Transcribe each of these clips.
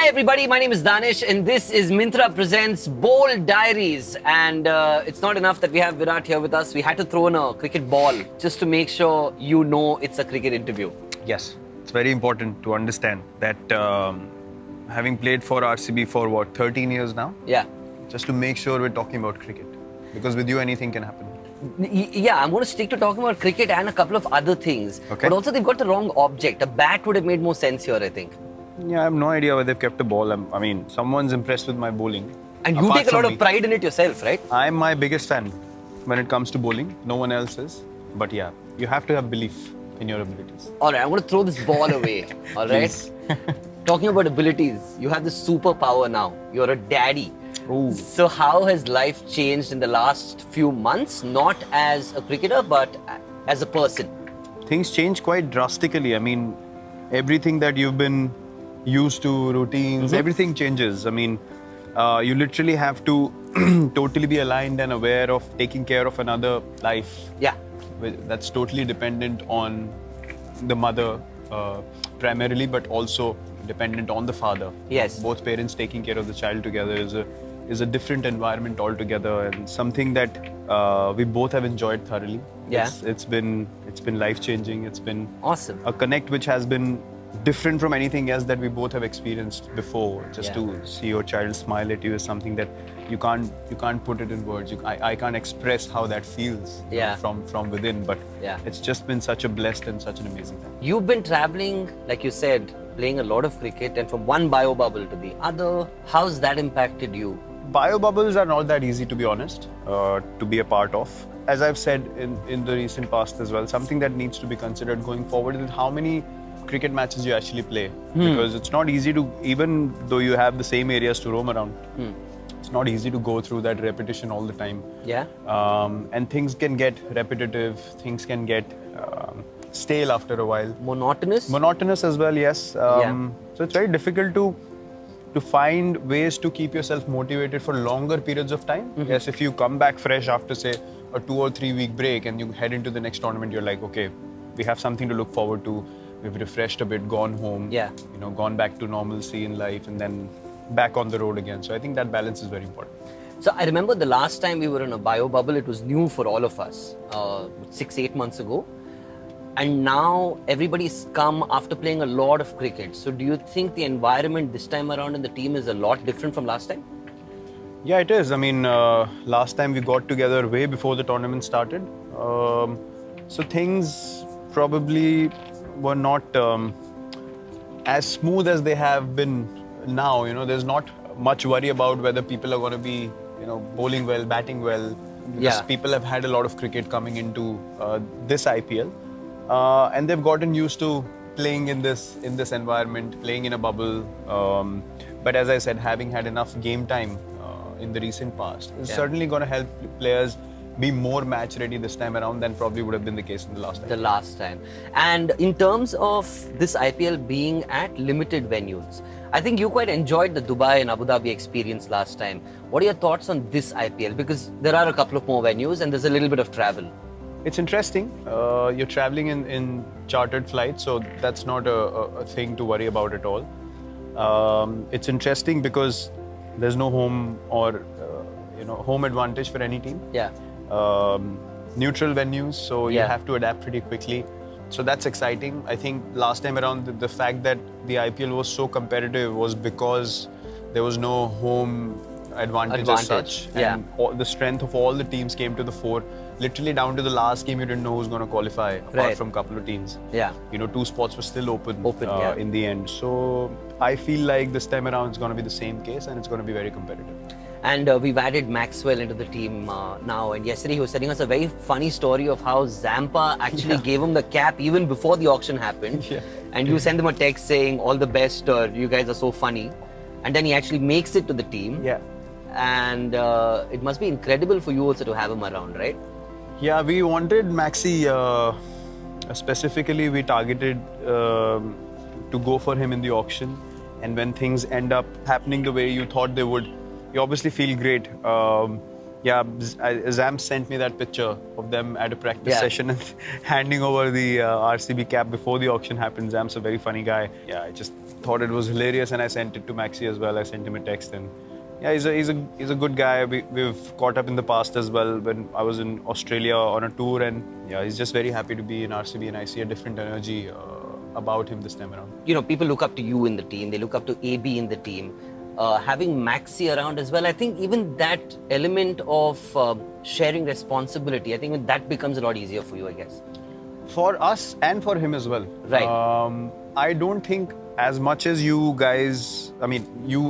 Hi everybody, my name is Danish and this is Myntra Presents Bold Diaries. And it's not enough that we have Virat here with us. We had to throw in a cricket ball just to make sure you know it's a cricket interview. Yes, it's very important to understand that having played for RCB for what, 13 years now? Yeah. Just to make sure we're talking about cricket. Because with you, anything can happen. Yeah, I'm going to stick to talking about cricket and a couple of other things. Okay. But also they've got the wrong object. A bat would have made more sense here, I think. Yeah, I have no idea where they've kept the ball. I mean, someone's impressed with my bowling. And you Apart take a lot from of me. pride in it yourself, right? I'm my biggest fan when it comes to bowling. No one else is. But yeah, you have to have belief in your abilities. All right, I'm going to throw this ball away. All right? Please. Talking about abilities, you have this superpower now. You're a daddy. Ooh. So how has life changed in the last few months? Not as a cricketer, but as a person. Things change quite drastically. I mean, everything that you've been used to, routines, everything changes. I mean, you literally have to totally be aligned and aware of taking care of another life. Yeah. That's totally dependent on the mother primarily, but also dependent on the father. Yes. Both parents taking care of the child together is a different environment altogether, and something that we both have enjoyed thoroughly. Yeah. It's been life changing. It's been Awesome. a connect which has been different from anything else that we both have experienced before. Just to see your child smile at you is something that you can't put it in words. I can't express how that feels from within. But it's just been such a blessed and such an amazing time. You've been traveling, like you said, playing a lot of cricket, and from one bio bubble to the other. How's that impacted you? Bio bubbles are not that easy, to be honest, to be a part of. As I've said in the recent past as well, something that needs to be considered going forward is how many cricket matches you actually play. Because it's not easy to, even though you have the same areas to roam around, it's not easy to go through that repetition all the time. Yeah. And things can get repetitive, things can get stale after a while. Monotonous? Monotonous as well, yes. So it's very difficult to find ways to keep yourself motivated for longer periods of time. Yes, if you come back fresh after, say, a 2 or 3 week break and you head into the next tournament, you're like, okay, we have something to look forward to. We've refreshed a bit, gone home, gone back to normalcy in life, and then back on the road again. So I think that balance is very important. So I remember the last time we were in a bio bubble, it was new for all of us, 6-8 months ago. And now everybody's come after playing a lot of cricket. So do you think the environment this time around in the team is a lot different from last time? Yeah, it is. I mean, last time we got together way before the tournament started. So things probably were not as smooth as they have been now. There's not much worry about whether people are going to be, bowling well, batting well. Because people have had a lot of cricket coming into this IPL. And they've gotten used to playing in this environment, playing in a bubble. But as I said, having had enough game time in the recent past is certainly going to help players be more match ready this time around than probably would have been the case in the last time. And in terms of this IPL being at limited venues, I think you quite enjoyed the Dubai and Abu Dhabi experience last time. What are your thoughts on this IPL? Because there are a couple of more venues and there's a little bit of travel. It's interesting. You're traveling in chartered flights, so that's not a thing to worry about at all. It's interesting because there's no home or home advantage for any team. Yeah. Neutral venues, so you have to adapt pretty quickly. So that's exciting. I think last time around, the fact that the IPL was so competitive was because there was no home advantage as such. And the strength of all the teams came to the fore. Literally down to the last game, you didn't know who's going to qualify, apart from a couple of teams. Yeah. 2 spots were still open in the end. So I feel like this time around it's going to be the same case and it's going to be very competitive. And we've added Maxwell into the team now. And yesterday he was telling us a very funny story of how Zampa actually gave him the cap even before the auction happened. And you send him a text saying, all the best, you guys are so funny. And then he actually makes it to the team. Yeah. And it must be incredible for you also to have him around, right? Yeah, we wanted Maxi, specifically we targeted to go for him in the auction. And when things end up happening the way you thought they would, you obviously feel great. Yeah, Zam sent me that picture of them at a practice Yeah. session and handing over the RCB cap before the auction happened. Zam's a very funny guy. Yeah, I just thought it was hilarious, and I sent it to Maxi as well. I sent him a text, and yeah, he's a good guy. We've caught up in the past as well when I was in Australia on a tour, and yeah, he's just very happy to be in RCB, and I see a different energy about him this time around. You know, people look up to you in the team. They look up to AB in the team. Having Maxi around as well, I think even that element of sharing responsibility, I think that becomes a lot easier for you, I guess. For us and for him as well. Right. I don't think as much as you guys, I mean, you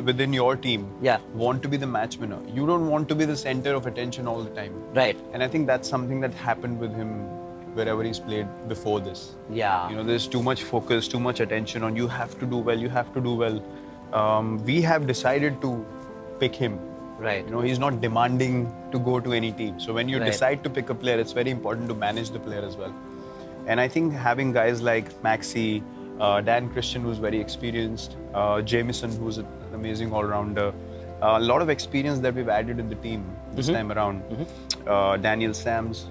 within your team Yeah. want to be the match winner. You don't want to be the center of attention all the time. Right. And I think that's something that happened with him wherever he's played before this. Yeah. You know, there's too much focus, too much attention on you have to do well, you have to do well. We have decided to pick him. Right. You know, he's not demanding to go to any team. So when you Right. decide to pick a player, it's very important to manage the player as well. And I think having guys like Maxi, Dan Christian, who's very experienced, Jameson, who's an amazing all-rounder, a lot of experience that we've added in the team this time around. Daniel Sams,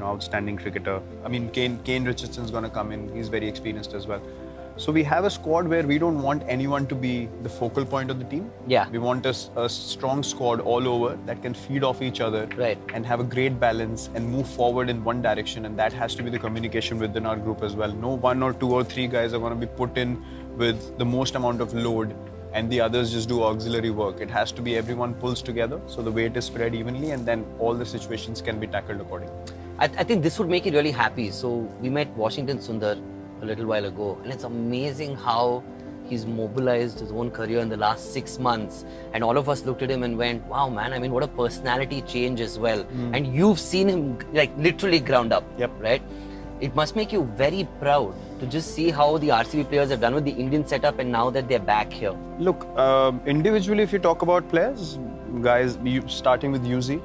outstanding cricketer. I mean, Kane Richardson's going to come in. He's very experienced as well. So we have a squad where we don't want anyone to be the focal point of the team. Yeah. We want a strong squad all over that can feed off each other Right. and have a great balance and move forward in one direction. And that has to be the communication within our group as well. No one or two or three guys are going to be put in with the most amount of load and the others just do auxiliary work. It has to be everyone pulls together so the weight is spread evenly and then all the situations can be tackled accordingly. I think this would make you really happy. So we met Washington Sundar a little while ago, and it's amazing how he's mobilized his own career in the last 6 months. And all of us looked at him and went, wow, man, I mean, what a personality change as well. And you've seen him like literally ground up, Yep. right? It must make you very proud to just see how the RCB players have done with the Indian setup and now that they're back here. Look, individually, if you talk about players, guys, starting with Yuzi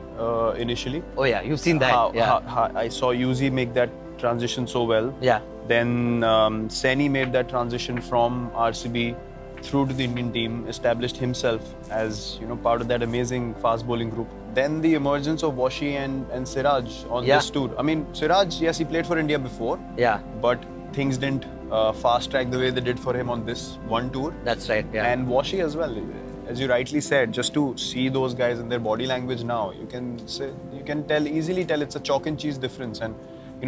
initially. Oh yeah, you've seen that. I saw Yuzi make that transition so well. Yeah. Then Saini made that transition from RCB through to the Indian team, established himself as part of that amazing fast bowling group. Then the emergence of Washi and Siraj on this tour. I mean, Siraj, yes, he played for India before. Yeah. But things didn't fast track the way they did for him on this one tour. That's right. Yeah. And Washi as well. As you rightly said, just to see those guys in their body language now, you can easily tell it's a chalk and cheese difference. And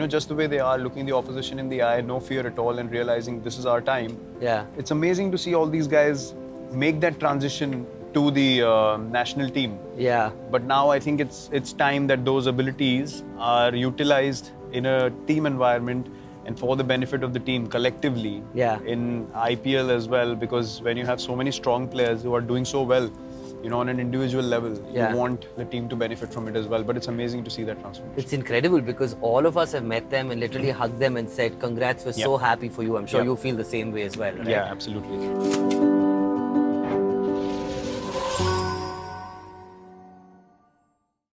just the way they are, looking the opposition in the eye, no fear at all, and realizing this is our time. Yeah. It's amazing to see all these guys make that transition to the national team. Yeah. But now I think it's time that those abilities are utilized in a team environment and for the benefit of the team collectively. Yeah. In IPL as well, because when you have so many strong players who are doing so well, on an individual level, Yeah. you want the team to benefit from it as well. But it's amazing to see that transformation. It's incredible because all of us have met them and literally hugged them and said, congrats, we're so happy for you. I'm sure Yeah. you feel the same way as well, right? Yeah, absolutely.